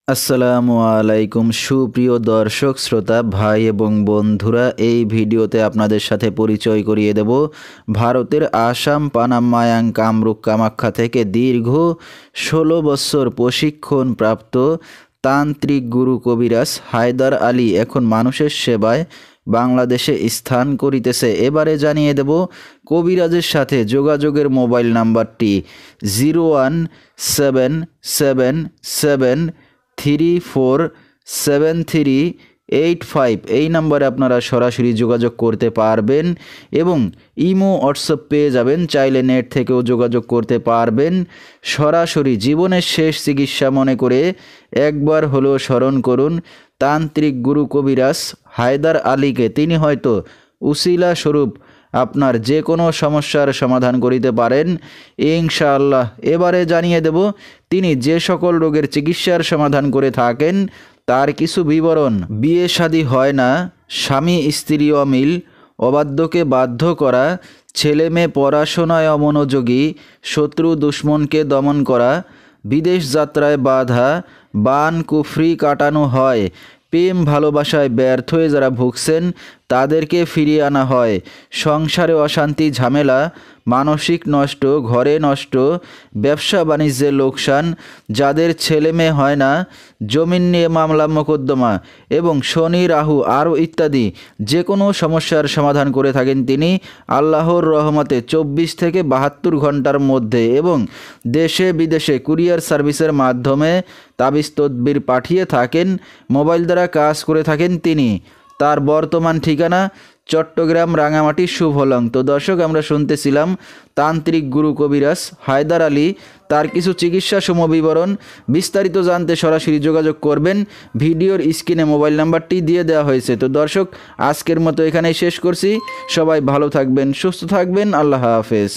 আসসালামু আলাইকুম সুপ্রিয় দর্শক শ্রোতা ভাই এবং বন্ধুরা, এই ভিডিওতে আপনাদের সাথে পরিচয় করিয়ে দেব ভারতের আসাম পানাম মায়াং কামরূপ কামাখ্যা থেকে দীর্ঘ ১৬ বছর প্রশিক্ষণ প্রাপ্ত তান্ত্রিক গুরু কবিরাজ হায়দার আলী এখন মানুষের সেবায় বাংলাদেশে স্থান করিতেছে। এবারে জানিয়ে দেব কবিরাজের সাথে যোগাযোগের মোবাইল নাম্বারটি 01777347385। এই নাম্বারে আপনারা সরাসরি যোগাযোগ করতে পারবেন এবং ইমো হোয়াটসঅ্যাপ পেয়ে যাবেন, চাইলে নেট থেকেও যোগাযোগ করতে পারবেন। সরাসরি জীবনের শেষ চিকিৎসা মনে করে একবার হলেও স্মরণ করুন তান্ত্রিক গুরু কবিরাজ হায়দার আলীকে। তিনি হয়তো উসিলা স্বরূপ আপনার যে কোনো সমস্যার সমাধান করিতে পারেন ইনশাআল্লাহ। এবারে জানিয়ে দেব তিনি যে সকল রোগের চিকিৎসার সমাধান করে থাকেন তার কিছু বিবরণ। বিয়ে শাদী হয় না, স্বামী স্ত্রী অমিল, অবাধ্যকে বাধ্য করা, ছেলে মেয়ে পড়াশোনায় অমনোযোগী, শত্রু দুশ্মনকে দমন করা, বিদেশ যাত্রায় বাধা, বান কুফরি কাটানো হয়, প্রেম ভালোবাসায় ব্যর্থ হয়ে যারা ভুগছেন তাদেরকে ফিরিয়ে আনা হয়, সংসারে অশান্তি ঝামেলা, মানসিক নষ্ট, ঘরে নষ্ট, ব্যবসা বাণিজ্যে লোকসান, যাদের ছেলে মেয়ে হয় না, জমিন নিয়ে মামলা মোকদ্দমা এবং শনি রাহু আরও ইত্যাদি যে কোনো সমস্যার সমাধান করে থাকেন তিনি আল্লাহর রহমতে 24 থেকে 72 ঘন্টার মধ্যে, এবং দেশে বিদেশে কুরিয়ার সার্ভিসের মাধ্যমে তাবিজ তদবির পাঠিয়ে থাকেন, মোবাইল দ্বারা কাজ করে থাকেন তিনি। তার বর্তমান ঠিকানা চট্টগ্রাম রাঙামাটি শুভলং। তো দর্শক, আমরা শুনতেছিলাম তান্ত্রিক গুরু কবিরাজ হায়দার আলী, তার কিছু চিকিৎসা সমবিবরণ। বিস্তারিত জানতে সরাসরি যোগাযোগ করবেন, ভিডিওর স্ক্রিনে মোবাইল নাম্বারটি দিয়ে দেওয়া হয়েছে। তো দর্শক, আজকের মতো এখানেই শেষ করছি। সবাই ভালো থাকবেন, সুস্থ থাকবেন, আল্লাহ হাফেজ।